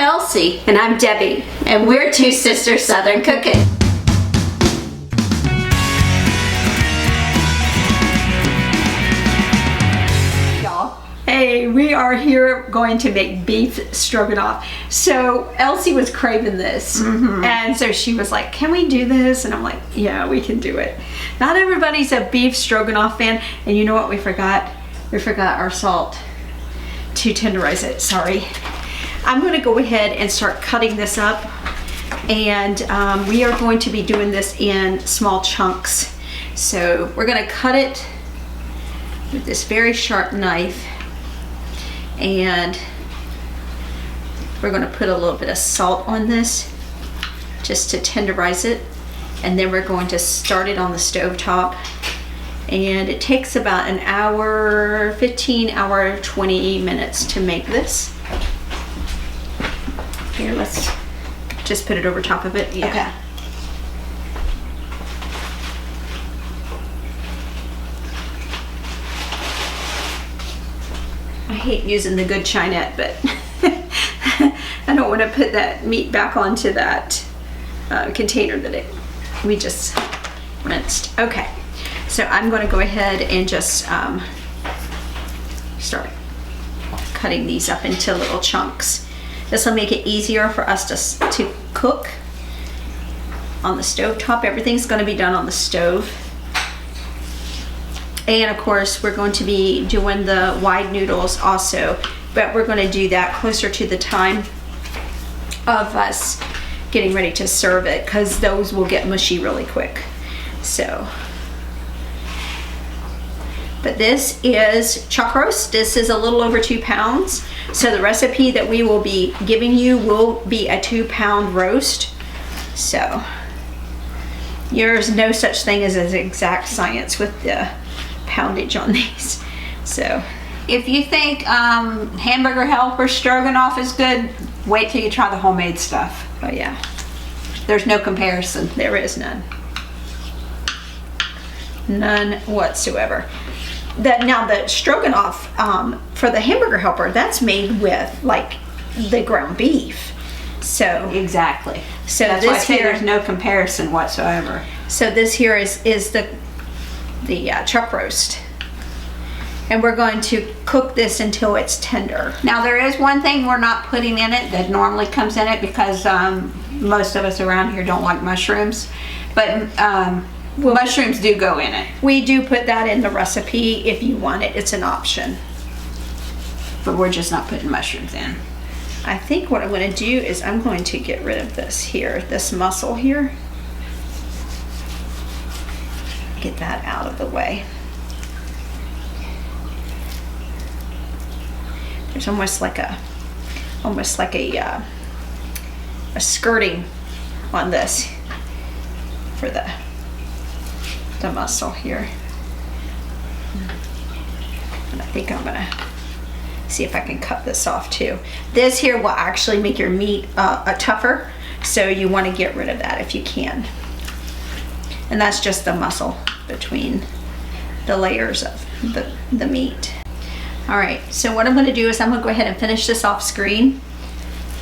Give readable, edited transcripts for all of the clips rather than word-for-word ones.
I'm Elsie. And I'm Debbie. And we're two sisters Southern cooking. Hey, we are here going to make beef stroganoff. So Elsie was craving this, and so she was like, can we do this? And I'm like, yeah, we can do it. Not everybody's a beef stroganoff fan, and you know what we forgot? We forgot our salt to tenderize it, sorry. I'm gonna go ahead and start cutting this up, and we are going to be doing this in small chunks. So we're gonna cut it with this very sharp knife. And we're going to put a little bit of salt on this just to tenderize it, and then we're going to start it on the stove top, and it takes about an hour, 20 minutes to make this. Here, let's just put it over top of it. Yeah. Okay. I hate using the good chinette, but I don't want to put that meat back onto that container that we just rinsed. Okay, so I'm going to go ahead and just start cutting these up into little chunks. This will make it easier for us to cook on the stove top. Everything's going to be done on the stove. And of course, we're going to be doing the wide noodles also, but we're going to do that closer to the time of us getting ready to serve it, because those will get mushy really quick. So, but this is chuck roast. This is a little over 2 pounds. So the recipe that we will be giving you will be a 2-pound roast. So there's no such thing as an exact science with the poundage on these. So if you think hamburger helper stroganoff is good, wait till you try the homemade stuff. oh yeah, There's no comparison. there is none whatsoever. Now the stroganoff for the hamburger helper, that's made with like the ground beef. So Exactly. So That's why I this say here, there's no comparison whatsoever. so this here is the chuck roast, and we're going to cook this until it's tender. Now there is one thing we're not putting in it that normally comes in it, because most of us around here don't like mushrooms, but mushrooms do go in it. We do put that in the recipe if you want it. It's an option. But we're just not putting mushrooms in. I think what I'm going to do is I'm going to get rid of this here, this muscle here. Get that out of the way. There's almost like a skirting on this for the muscle here. And I think I'm gonna see if I can cut this off too. This here will actually make your meat tougher, so you want to get rid of that if you can. And that's just the muscle between the layers of the meat. All right, so what I'm going to do is I'm going to go ahead and finish this off screen.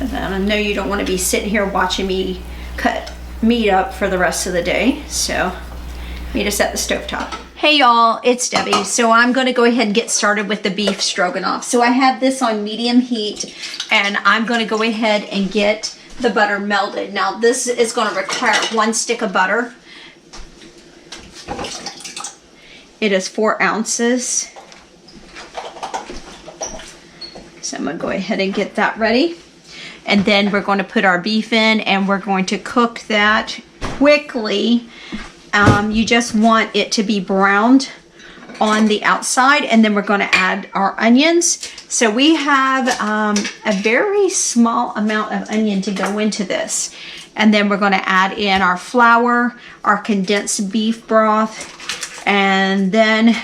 And I know you don't want to be sitting here watching me cut meat up for the rest of the day, so meet us at the stovetop. Hey y'all, it's Debbie. So I'm going to go ahead and get started with the beef stroganoff. So I have this on medium heat, and I'm going to go ahead and get the butter melted. Now this is going to require 1 stick of butter. It is 4 ounces. So I'm going to go ahead and get that ready. And then we're going to put our beef in, and we're going to cook that quickly. You just want it to be browned on the outside, and then we're going to add our onions. So we have a very small amount of onion to go into this. And then we're going to add in our flour, our condensed beef broth, and then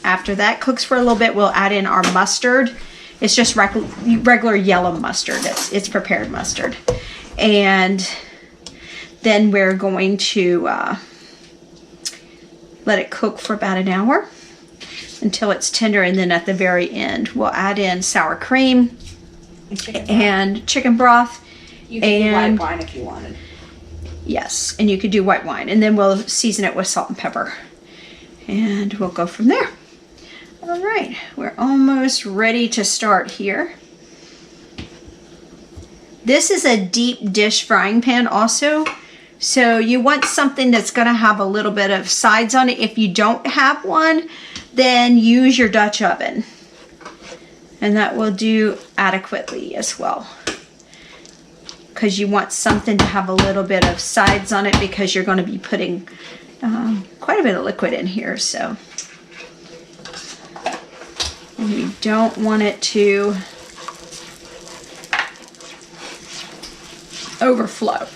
after that cooks for a little bit, we'll add in our mustard. It's just regular yellow mustard. It's prepared mustard. And then we're going to let it cook for about an hour until it's tender, and then at the very end we'll add in sour cream and chicken broth. You can do white wine if you wanted. Yes, and you could do white wine, and then we'll season it with salt and pepper, and we'll go from there. All right, we're almost ready to start here. This is a deep dish frying pan also, so you want something that's going to have a little bit of sides on it. If you don't have one, then use your Dutch oven, and that will do adequately as well, because you want something to have a little bit of sides on it, because you're going to be putting quite a bit of liquid in here. So we don't want it to overflow.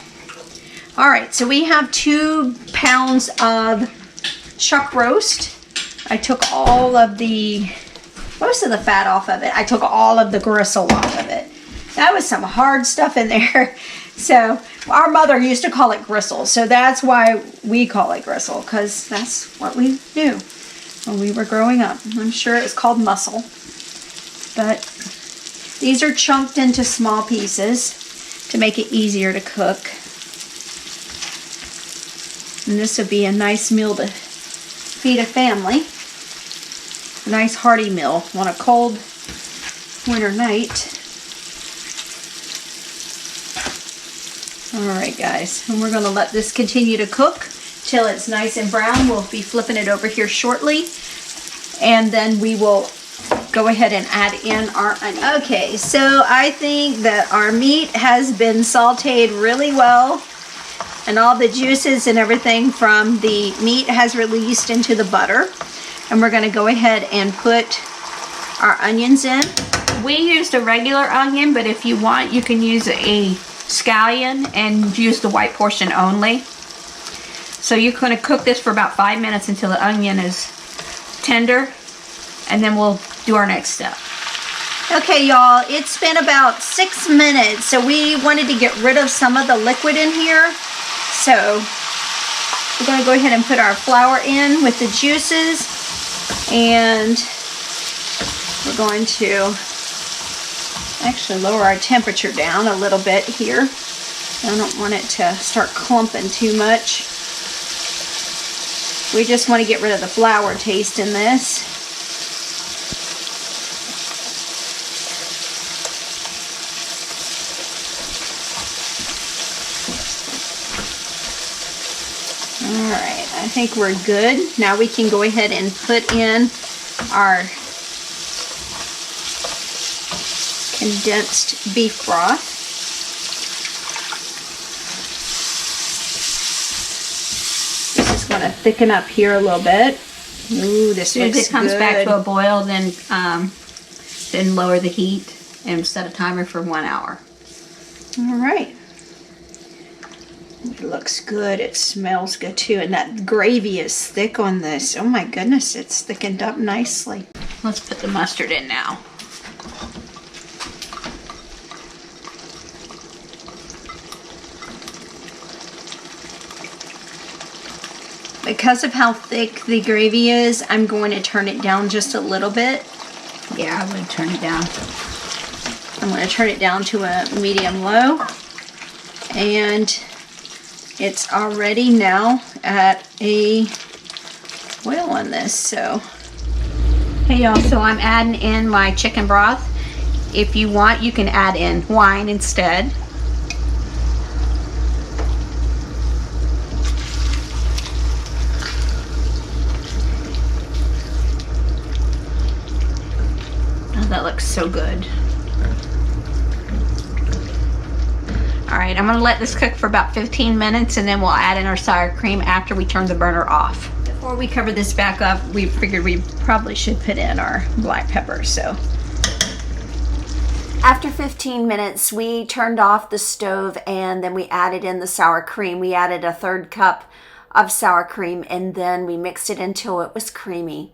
All right, so we have 2 pounds of chuck roast. I took all of most of the fat off of it. I took all of the gristle off of it. That was some hard stuff in there. So our mother used to call it gristle, so that's why we call it gristle, because that's what we knew when we were growing up. I'm sure it's called muscle, but these are chunked into small pieces to make it easier to cook. And this would be a nice meal to feed a family. A nice hearty meal on a cold winter night. All right, guys, and we're going to let this continue to cook till it's nice and brown. We'll be flipping it over here shortly, and then we will go ahead and add in our onion. Okay, so I think that our meat has been sauteed really well, and all the juices and everything from the meat has released into the butter. And we're going to go ahead and put our onions in. We used a regular onion, but if you want, you can use a scallion and use the white portion only. So you're going to cook this for about 5 minutes until the onion is tender, and then we'll do our next step. Okay, y'all, it's been about 6 minutes, so we wanted to get rid of some of the liquid in here. So we're going to go ahead and put our flour in with the juices, and we're going to actually lower our temperature down a little bit here. I don't want it to start clumping too much. We just want to get rid of the flour taste in this. Alright, I think we're good. Now we can go ahead and put in our condensed beef broth. This is going to thicken up here a little bit. Ooh, this looks good. As soon as it comes back to a boil, then lower the heat and set a timer for 1 hour. Alright. It looks good. It smells good too. And that gravy is thick on this. Oh my goodness, it's thickened up nicely. Let's put the mustard in now. Because of how thick the gravy is, I'm going to turn it down just a little bit. Yeah, I'm going to turn it down. I'm going to turn it down to a medium-low. And it's already now at a boil on this, so. Hey y'all, so I'm adding in my chicken broth. If you want, you can add in wine instead. Oh, that looks so good. Alright, I'm going to let this cook for about 15 minutes, and then we'll add in our sour cream after we turn the burner off. Before we cover this back up, we figured we probably should put in our black pepper. So after 15 minutes, we turned off the stove, and then we added in the sour cream. We added a 1/3 cup of sour cream, and then we mixed it until it was creamy.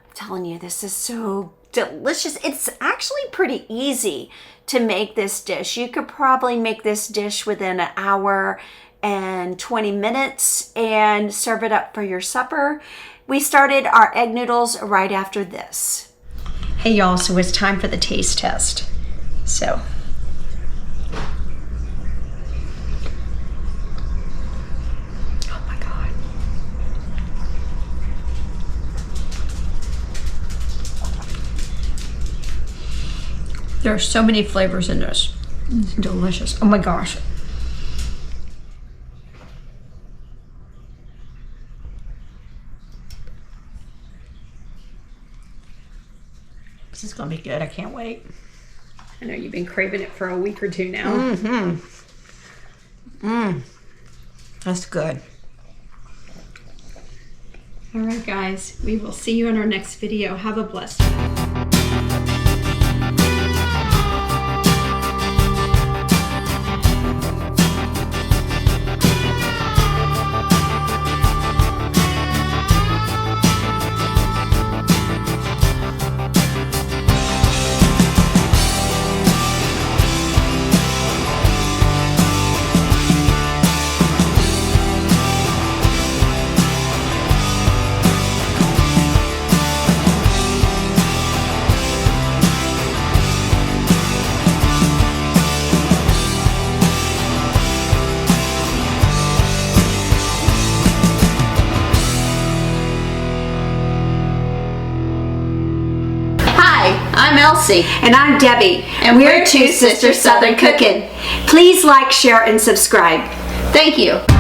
I'm telling you, this is so delicious. It's actually pretty easy to make this dish. You could probably make this dish within an hour and 20 minutes and serve it up for your supper. We started our egg noodles right after this. Hey y'all, so it's time for the taste test. So There are so many flavors in this. It's delicious. Oh my gosh. This is gonna be good. I can't wait. I know you've been craving it for a week or two now. That's good. All right, guys. We will see you in our next video. Have a blessed one. I'm Elsie. And I'm Debbie. And we're Two Sisters Southern Cooking. Please like, share, and subscribe. Thank you.